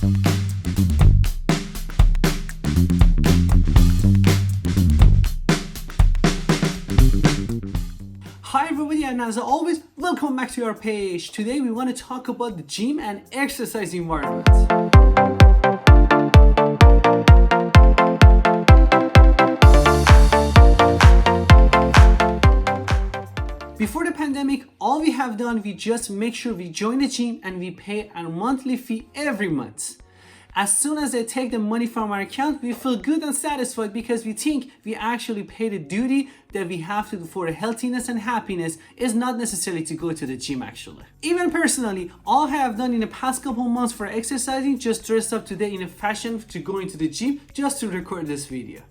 Hi everybody, and as always, welcome back to our page. Today we want to talk about the gym and exercise environment. Before the pandemic, all we have done, we just make sure we join the gym and we pay a monthly fee every month. As soon as they take the money from our account, we feel good and satisfied because we think we actually pay the duty that we have to do for healthiness and happiness is not necessarily to go to the gym actually. Even personally, all I have done in the past couple months for exercising, just dressed up today in a fashion to go into the gym just to record this video.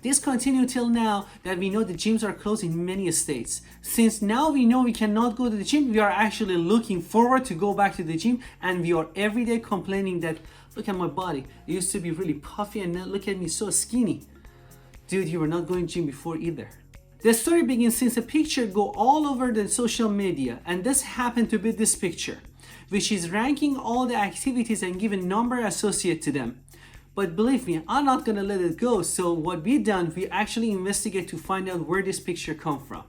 This continued till now that we know the gyms are closed in many states. Since now we know we cannot go to the gym, we are actually looking forward to go back to the gym, and we are every day complaining that look at my body. It used to be really puffy and now look at me so skinny. Dude, you were not going to gym before either. The story begins since a picture go all over the social media, and this happened to be this picture, which is ranking all the activities and give a number associated to them. But believe me, I'm not gonna let it go. So what we done, we actually investigate to find out where this picture come from.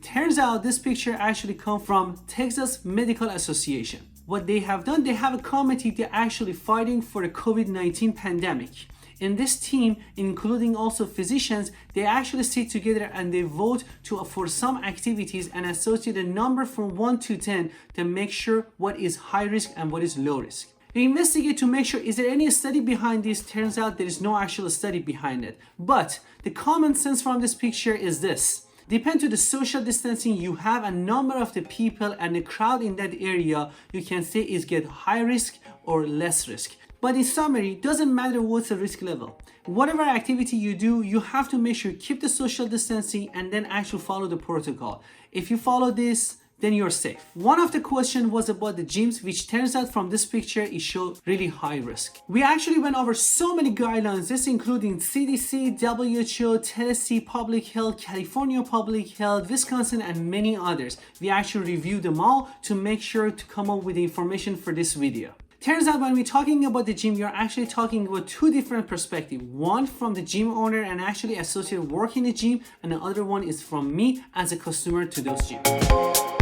Turns out this picture actually come from Texas Medical Association. What they have done, they have a committee that actually fighting for the COVID-19 pandemic. In this team, including also physicians, they actually sit together and they vote for some activities and associate a number from 1 to 10 to make sure what is high risk and what is low risk. We investigate to make sure is there any study behind this. Turns out there is no actual study behind it. But the common sense from this picture is this. Depend to the social distancing you have, a number of the people and the crowd in that area you can say is get high risk or less risk. But in summary, doesn't matter what's the risk level. Whatever activity you do, you have to make sure you keep the social distancing and then actually follow the protocol. If you follow this, then you're safe. One of the questions was about the gyms, which turns out from this picture it showed really high risk. We actually went over so many guidelines, this including CDC, WHO, Tennessee Public Health, California Public Health, Wisconsin, and many others. We actually reviewed them all to make sure to come up with the information for this video. Turns out when we're talking about the gym, you're actually talking about two different perspectives. One from the gym owner and actually associate work in the gym, and the other one is from me as a customer to those gyms.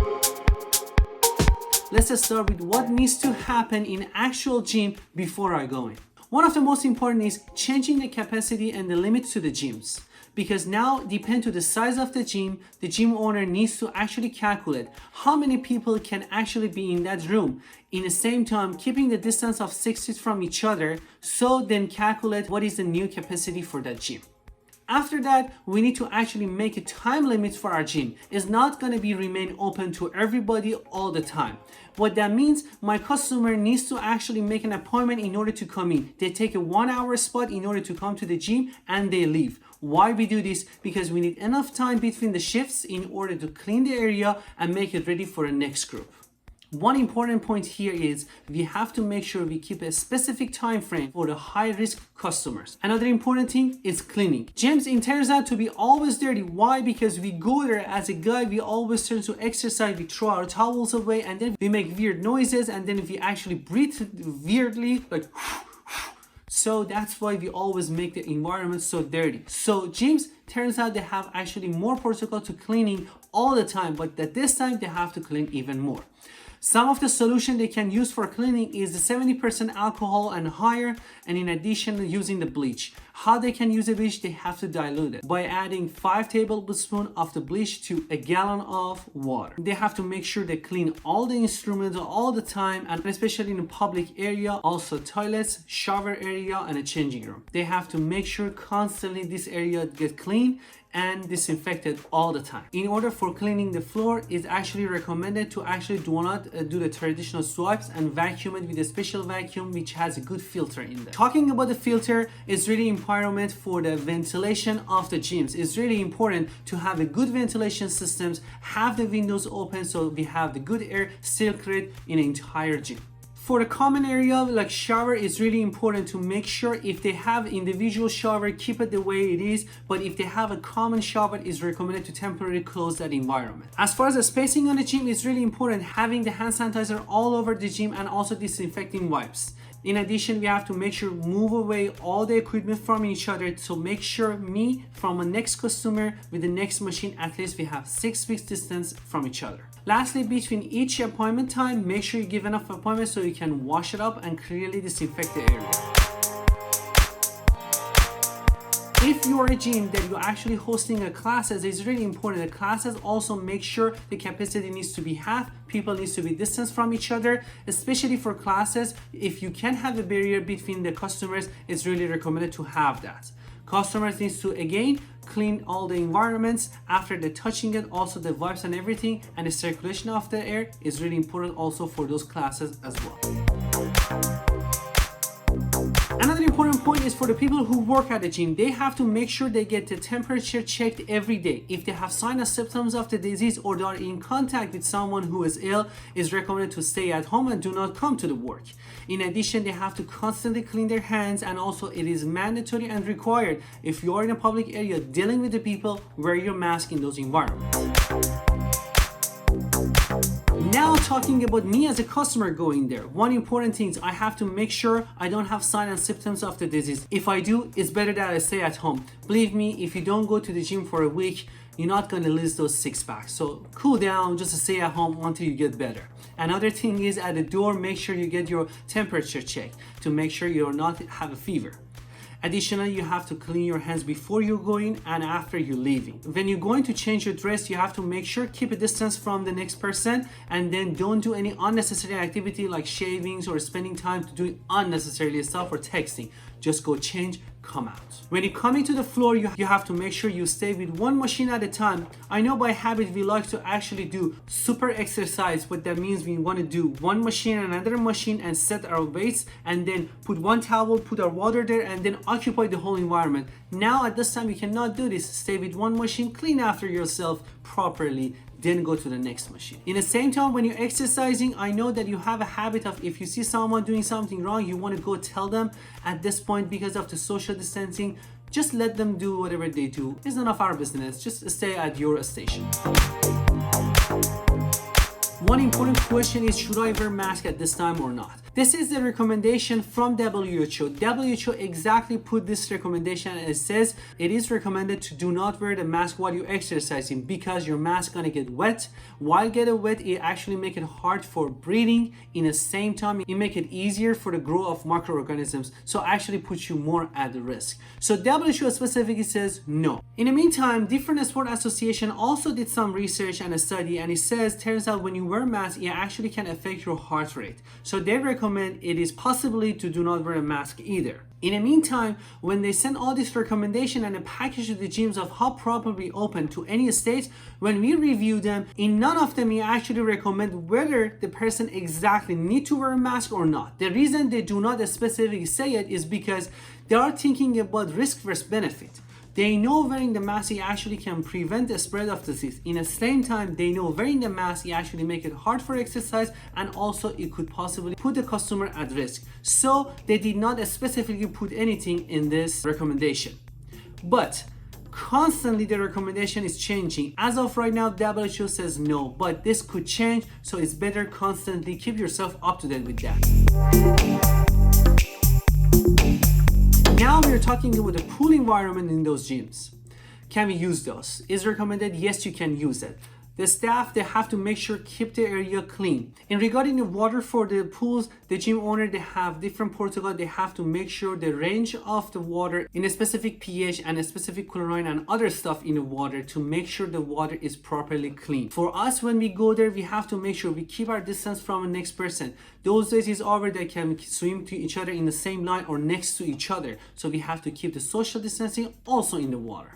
Let's start with what needs to happen in actual gym before I go in. One of the most important is changing the capacity and the limits to the gyms. Because now, depend to the size of the gym owner needs to actually calculate how many people can actually be in that room. In the same time, keeping the distance of 6 feet from each other, so then calculate what is the new capacity for that gym. After that, we need to actually make a time limit for our gym. It's not going to be remain open to everybody all the time. What that means, my customer needs to actually make an appointment in order to come in. They take a 1 hour spot in order to come to the gym and they leave. Why we do this? Because we need enough time between the shifts in order to clean the area and make it ready for the next group. One important point here is we have to make sure we keep a specific time frame for the high risk customers. Another important thing is cleaning. Gyms, it turns out to be always dirty. Why? Because we go there as a guy, we always turn to exercise, we throw our towels away and then we make weird noises and then we actually breathe weirdly like so that's why we always make the environment so dirty. So gyms, turns out they have actually more protocol to cleaning all the time, but at this time they have to clean even more. Some of the solution they can use for cleaning is the 70% alcohol and higher, and in addition using the bleach. How they can use the bleach? They have to dilute it by adding 5 tablespoons of the bleach to a gallon of water. They have to make sure they clean all the instruments all the time, and especially in a public area, also toilets, shower area, and a changing room. They have to make sure constantly this area get clean and disinfected all the time. In order for cleaning the floor, it's actually recommended to actually do not do the traditional swipes and vacuum it with a special vacuum which has a good filter in there. Talking about the filter, it's really important for the ventilation of the gyms. It's really important to have a good ventilation systems, have the windows open so we have the good air circulate in the entire gym. For the common area like shower, is really important to make sure if they have individual shower, keep it the way it is, but if they have a common shower, it's recommended to temporarily close that environment. As far as the spacing on the gym, is really important having the hand sanitizer all over the gym and also disinfecting wipes. In addition, we have to make sure move away all the equipment from each other, so make sure me from a next customer with the next machine, at least we have 6 feet distance from each other. Lastly, between each appointment time, make sure you give enough appointments so you can wash it up and clearly disinfect the area. If you are a gym that you're actually hosting a classes, it's really important. The classes also make sure the capacity needs to be half, people needs to be distanced from each other, especially for classes. If you can have a barrier between the customers, it's really recommended to have that. Customers needs to again clean all the environments after the touching it, also the wipes and everything, and the circulation of the air is really important also for those classes as well. Another important point is for the people who work at the gym, they have to make sure they get the temperature checked every day. If they have signs or symptoms of the disease or they are in contact with someone who is ill, it's recommended to stay at home and do not come to the work. In addition, they have to constantly clean their hands, and also it is mandatory and required if you are in a public area dealing with the people, wear your mask in those environments. Now talking about me as a customer going there, one important thing is I have to make sure I don't have signs and symptoms of the disease. If I do, it's better that I stay at home. Believe me, if you don't go to the gym for a week, you're not going to lose those 6 packs. So cool down, just stay at home until you get better. Another thing is at the door, make sure you get your temperature checked to make sure you do not have a fever. Additionally, you have to clean your hands before you go in and after you're leaving. When you're going to change your dress, you have to make sure keep a distance from the next person, and then don't do any unnecessary activity like shavings or spending time to do unnecessarily stuff or texting. Just go change, come out. When you're coming to the floor, you have to make sure you stay with one machine at a time. I know by habit we like to actually do super exercise, but that means we want to do one machine, another machine, and set our weights, and then put one towel, put our water there, and then occupy the whole environment. Now at this time you cannot do this. Stay with one machine, clean after yourself properly, then go to the next machine. In the same time, when you're exercising, I know that you have a habit of if you see someone doing something wrong, you want to go tell them. At this point, because of the social distancing, just let them do whatever they do. It's none of our business. Just stay at your station. One important question is, should I wear a mask at this time or not? This is the recommendation from WHO. WHO exactly put this recommendation, and it says it is recommended to do not wear the mask while you're exercising because your mask gonna get wet. While getting wet, it actually make it hard for breathing. In the same time, it make it easier for the growth of microorganisms, so actually puts you more at risk. So WHO specifically says no. In the meantime, different sport association also did some research and a study, and it says turns out when you wear a mask, it actually can affect your heart rate. So they recommend it is possibly to do not wear a mask either. In the meantime, when they send all this recommendation and a package to the gyms of how properly open to any state, when we review them, in none of them we actually recommend whether the person exactly need to wear a mask or not. The reason they do not specifically say it is because they are thinking about risk versus benefit. They know wearing the mask actually can prevent the spread of disease. In the same time, they know wearing the mask actually make it hard for exercise, and also it could possibly put the customer at risk. So they did not specifically put anything in this recommendation. But constantly the recommendation is changing. As of right now, WHO says no, but this could change, so it's better constantly keep yourself up to date with that. Now we're talking about the pool environment in those gyms. Can we use those? Is recommended? Yes, you can use it. The staff, they have to make sure keep the area clean. And regarding the water for the pools, the gym owner, they have different protocol. They have to make sure the range of the water in a specific pH and a specific chlorine and other stuff in the water to make sure the water is properly clean. For us, when we go there, we have to make sure we keep our distance from the next person. Those days is over, they can swim to each other in the same line or next to each other. So we have to keep the social distancing also in the water.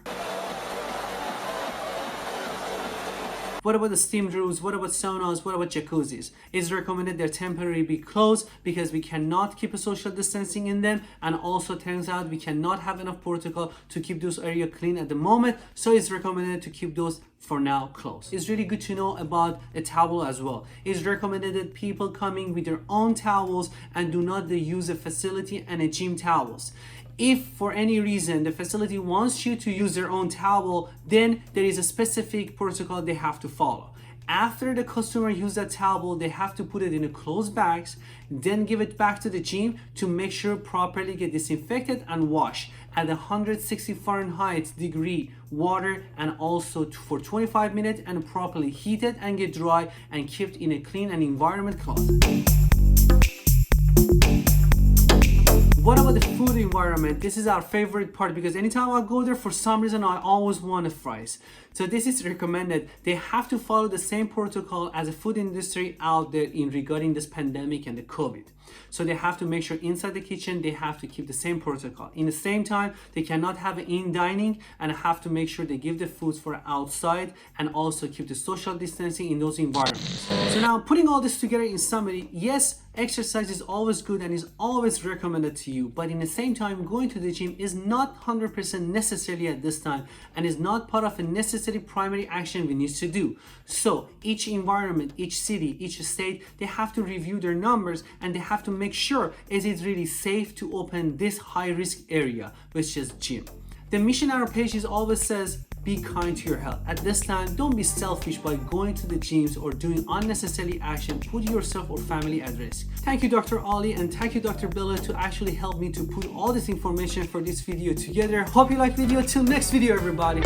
What about the steam rooms? What about saunas? What about jacuzzis? It's recommended they're temporarily be closed because we cannot keep a social distancing in them, and also turns out we cannot have enough protocol to keep those areas clean at the moment, so it's recommended to keep those for now closed. It's really good to know about a towel as well. It's recommended that people coming with their own towels and do not use a facility and a gym towels. If for any reason the facility wants you to use their own towel, then there is a specific protocol they have to follow. After the customer uses that towel, they have to put it in a closed bags, then give it back to the gym to make sure properly get disinfected and wash at 160 Fahrenheit degree water, and also for 25 minutes, and properly heated and get dry and kept in a clean and environment closet. What about the food environment? This is our favorite part because anytime I go there, for some reason I always want the fries. So this is recommended. They have to follow the same protocol as the food industry out there in regarding this pandemic and the COVID. So they have to make sure inside the kitchen they have to keep the same protocol. In the same time, they cannot have in dining and have to make sure they give the foods for outside and also keep the social distancing in those environments. So now putting all this together in summary, yes, exercise is always good and is always recommended to you, but in the same time, going to the gym is not 100% necessarily at this time and is not part of a necessary primary action we need to do. So each environment, each city, each state, they have to review their numbers and they have to make sure is it really safe to open this high risk area, which is gym. The mission on our page is always says, be kind to your health. At this time, don't be selfish by going to the gyms or doing unnecessary action. Put yourself or family at risk. Thank you, Dr. Ali, and thank you, Dr. Bella, to actually help me to put all this information for this video together. Hope you like video. Till next video, everybody.